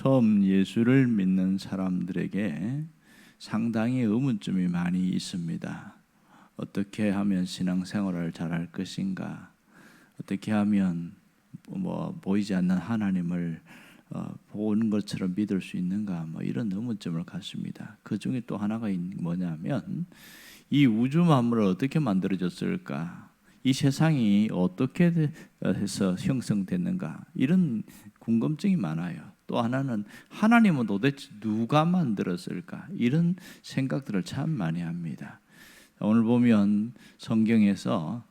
처음 예수를 믿는 사람들에게 상당히 의문점이 많이 있습니다. 어떻게 하면 신앙생활을 잘할 것인가? 어떻게 하면 보이지 않는 하나님을 보는 것처럼 믿을 수 있는가? 이런 의문점을 갖습니다. 그 중에 또 하나가 뭐냐면 이 우주 만물을 어떻게 만들어졌을까? 이 세상이 어떻게 해서 형성됐는가? 이런 궁금증이 많아요. 또 하나는 하나님은 도대체 누가 만들었을까? 이런 생각들을 참 많이 합니다. 오늘 보면 성경에서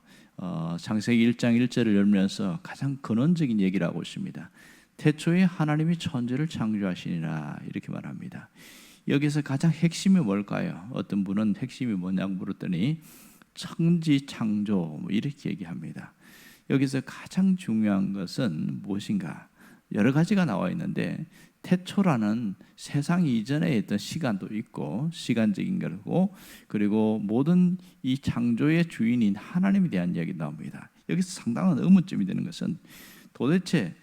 창세기 1장 1절을 열면서 가장 근원적인 얘기를 하고 있습니다. 태초에 하나님이 천지를 창조하시니라 이렇게 말합니다. 여기서 가장 핵심이 뭘까요? 어떤 분은 핵심이 뭐냐고 물었더니 천지 창조 이렇게 얘기합니다. 여기서 가장 중요한 것은 무엇인가? 여러 가지가 나와 있는데 태초라는 세상 이전에 있던 시간도 있고 시간적인 거고 그리고 모든 이 창조의 주인인 하나님에 대한 이야기 나옵니다. 여기서 상당한 의문점이 되는 것은 도대체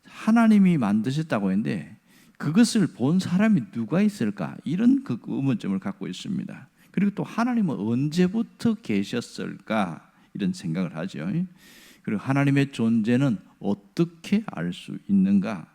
하나님이 만드셨다고 했는데 그것을 본 사람이 누가 있을까? 이런 그 의문점을 갖고 있습니다. 그리고 또 하나님은 언제부터 계셨을까? 이런 생각을 하죠. 그리고 하나님의 존재는 어떻게 알 수 있는가?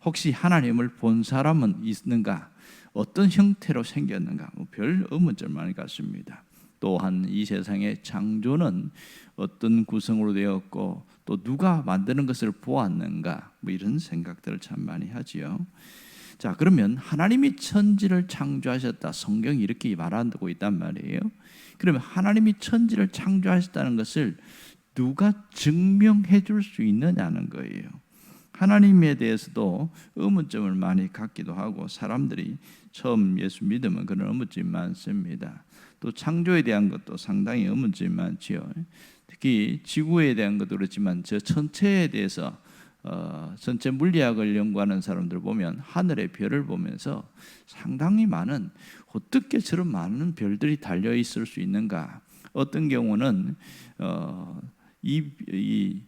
혹시 하나님을 본 사람은 있는가? 어떤 형태로 생겼는가? 별 의문점을 많이 갖습니다. 또한 이 세상의 창조는 어떤 구성으로 되었고 또 누가 만드는 것을 보았는가? 이런 생각들을 참 많이 하지요. 자, 그러면 하나님이 천지를 창조하셨다. 성경이 이렇게 말하고 있단 말이에요. 그러면 하나님이 천지를 창조하셨다는 것을 누가 증명해 줄 수 있느냐는 거예요. 하나님에 대해서도 의문점을 많이 갖기도 하고 사람들이 처음 예수 믿으면 그런 의문점이 많습니다. 또 창조에 대한 것도 상당히 의문점이 많지요. 특히 지구에 대한 것도 그렇지만 저 천체에 대해서 전체 물리학을 연구하는 사람들 보면 하늘의 별을 보면서 상당히 많은 어떻게 저런 많은 별들이 달려 있을 수 있는가? 어떤 경우는 이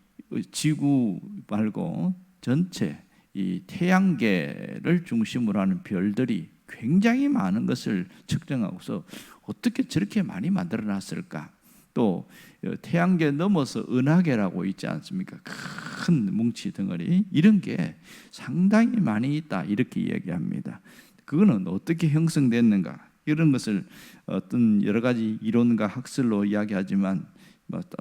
지구 말고 전체 이 태양계를 중심으로 하는 별들이 굉장히 많은 것을 측정하고서 어떻게 저렇게 많이 만들어 놨을까? 또 태양계 넘어서 은하계라고 있지 않습니까? 큰 뭉치 덩어리 이런 게 상당히 많이 있다 이렇게 이야기합니다. 그거는 어떻게 형성됐는가? 이런 것을 어떤 여러 가지 이론과 학설로 이야기하지만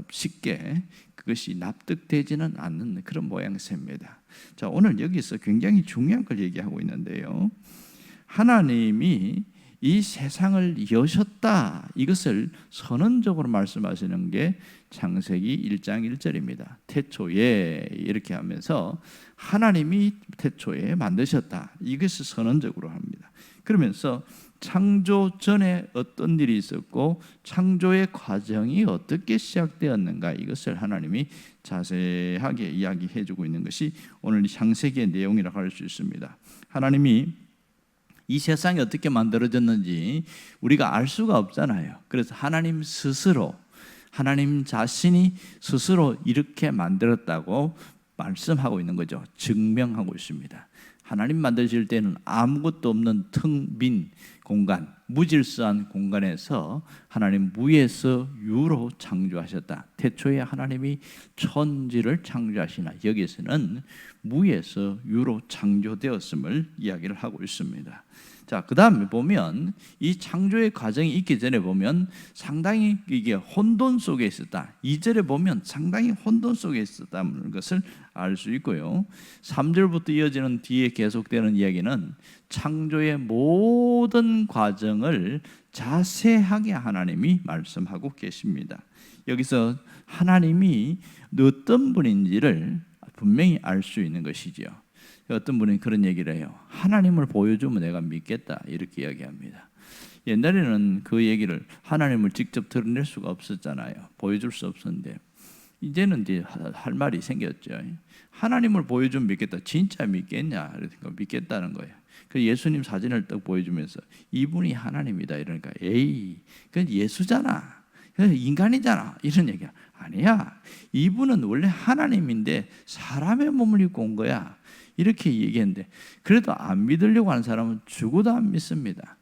쉽게 그것이 납득되지는 않는 그런 모양새입니다. 자, 오늘 여기서 굉장히 중요한 걸 얘기하고 있는데요. 하나님이 이 세상을 여셨다. 이것을 선언적으로 말씀하시는 게 창세기 1장 1절입니다. 태초에 이렇게 하면서 하나님이 태초에 만드셨다. 이것을 선언적으로 합니다. 그러면서 창조 전에 어떤 일이 있었고 창조의 과정이 어떻게 시작되었는가 이것을 하나님이 자세하게 이야기해 주고 있는 것이 오늘 창세기의 내용이라고 할 수 있습니다. 하나님이 이 세상이 어떻게 만들어졌는지 우리가 알 수가 없잖아요. 그래서 하나님 스스로 하나님 자신이 스스로 이렇게 만들었다고 말씀하고 있는 거죠. 증명하고 있습니다. 하나님 만드실 때는 아무것도 없는 텅 빈 공간, 무질서한 공간에서 하나님 무에서 유로 창조하셨다. 태초에 하나님이 천지를 창조하시나 여기서는 무에서 유로 창조되었음을 이야기를 하고 있습니다. 자, 그 다음에 보면 이 창조의 과정이 있기 전에 보면 상당히 이게 혼돈 속에 있었다. 2절에 보면 상당히 혼돈 속에 있었다는 것을 알 수 있고요. 3절부터 이어지는 뒤에 계속되는 이야기는 창조의 모든 과정을 자세하게 하나님이 말씀하고 계십니다. 여기서 하나님이 어떤 분인지를 분명히 알 수 있는 것이지요. 어떤 분이 그런 얘기를 해요. 하나님을 보여주면 내가 믿겠다 이렇게 이야기합니다. 옛날에는 그 얘기를 하나님을 직접 드러낼 수가 없었잖아요. 보여줄 수 없었는데 이제는 이제 할 말이 생겼죠. 하나님을 보여주면 믿겠다. 진짜 믿겠냐? 그러니까 믿겠다는 거예요. 그 예수님 사진을 딱 보여주면서 이분이 하나님이다 이러니까 에이 그건 예수잖아. 그건 인간이잖아. 이런 얘기야. 아니야. 이분은 원래 하나님인데 사람의 몸을 입고 온 거야. 이렇게 얘기했는데 그래도 안 믿으려고 하는 사람은 죽어도 안 믿습니다.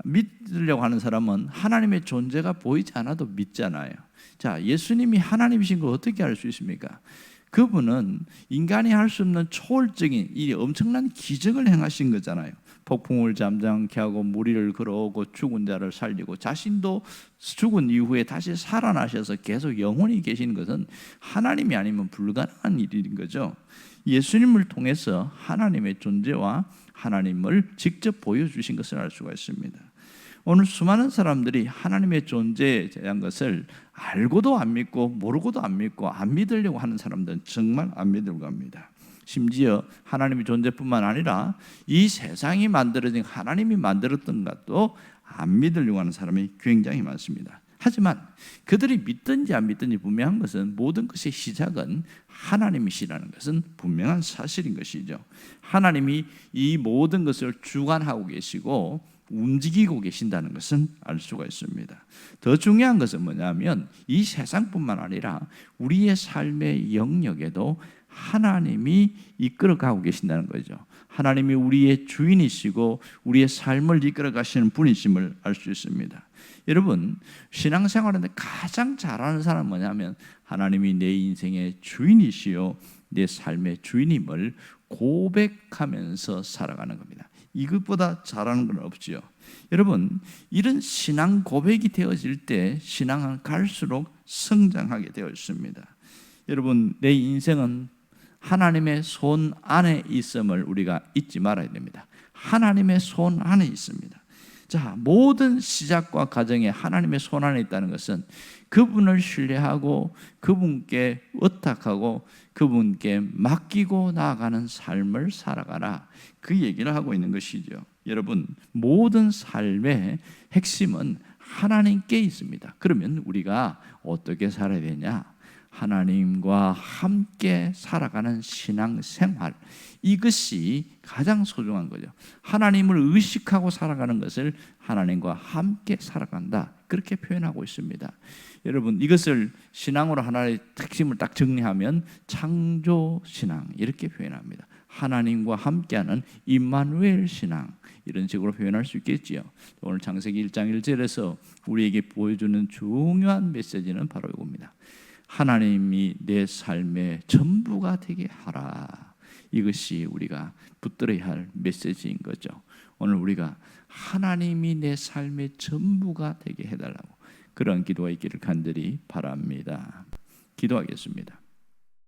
믿으려고 하는 사람은 하나님의 존재가 보이지 않아도 믿잖아요. 자, 예수님이 하나님이신 걸 어떻게 알 수 있습니까? 그분은 인간이 할 수 없는 초월적인 이 엄청난 기적을 행하신 거잖아요. 폭풍을 잠잠케 하고 무리를 걸어오고 죽은 자를 살리고 자신도 죽은 이후에 다시 살아나셔서 계속 영원히 계신 것은 하나님이 아니면 불가능한 일인 거죠. 예수님을 통해서 하나님의 존재와 하나님을 직접 보여주신 것을 알 수가 있습니다. 오늘 수많은 사람들이 하나님의 존재에 대한 것을 알고도 안 믿고 모르고도 안 믿고 안 믿으려고 하는 사람들은 정말 안 믿으려고 합니다. 심지어 하나님의 존재뿐만 아니라 이 세상이 만들어진 하나님이 만들었던 것도 안 믿으려고 하는 사람이 굉장히 많습니다. 하지만 그들이 믿든지 안 믿든지 분명한 것은 모든 것의 시작은 하나님이시라는 것은 분명한 사실인 것이죠. 하나님이 이 모든 것을 주관하고 계시고 움직이고 계신다는 것은 알 수가 있습니다. 더 중요한 것은 뭐냐면 이 세상뿐만 아니라 우리의 삶의 영역에도 하나님이 이끌어가고 계신다는 거죠. 하나님이 우리의 주인이시고 우리의 삶을 이끌어가시는 분이심을 알 수 있습니다. 여러분, 신앙생활인데 가장 잘하는 사람은 뭐냐면 하나님이 내 인생의 주인이시요 내 삶의 주인임을 고백하면서 살아가는 겁니다. 이것보다 잘하는 건 없지요. 여러분, 이런 신앙 고백이 되어질 때 신앙은 갈수록 성장하게 되어 있습니다. 여러분, 내 인생은 하나님의 손 안에 있음을 우리가 잊지 말아야 됩니다. 하나님의 손 안에 있습니다. 자, 모든 시작과 과정에 하나님의 손 안에 있다는 것은 그분을 신뢰하고 그분께 의탁하고 그분께 맡기고 나아가는 삶을 살아가라, 그 얘기를 하고 있는 것이죠. 여러분, 모든 삶의 핵심은 하나님께 있습니다. 그러면 우리가 어떻게 살아야 되냐? 하나님과 함께 살아가는 신앙생활, 이것이 가장 소중한 거죠. 하나님을 의식하고 살아가는 것을 하나님과 함께 살아간다, 그렇게 표현하고 있습니다. 여러분, 이것을 신앙으로 하나의 핵심을 딱 정리하면 창조신앙 이렇게 표현합니다. 하나님과 함께하는 임마누엘 신앙, 이런 식으로 표현할 수 있겠지요. 오늘 창세기 1장 1절에서 우리에게 보여주는 중요한 메시지는 바로 이겁니다. 하나님이 내 삶의 전부가 되게 하라. 이것이 우리가 붙들어야 할 메시지인 거죠. 오늘 우리가 하나님이 내 삶의 전부가 되게 해달라고 그런 기도가 있기를 간절히 바랍니다. 기도하겠습니다.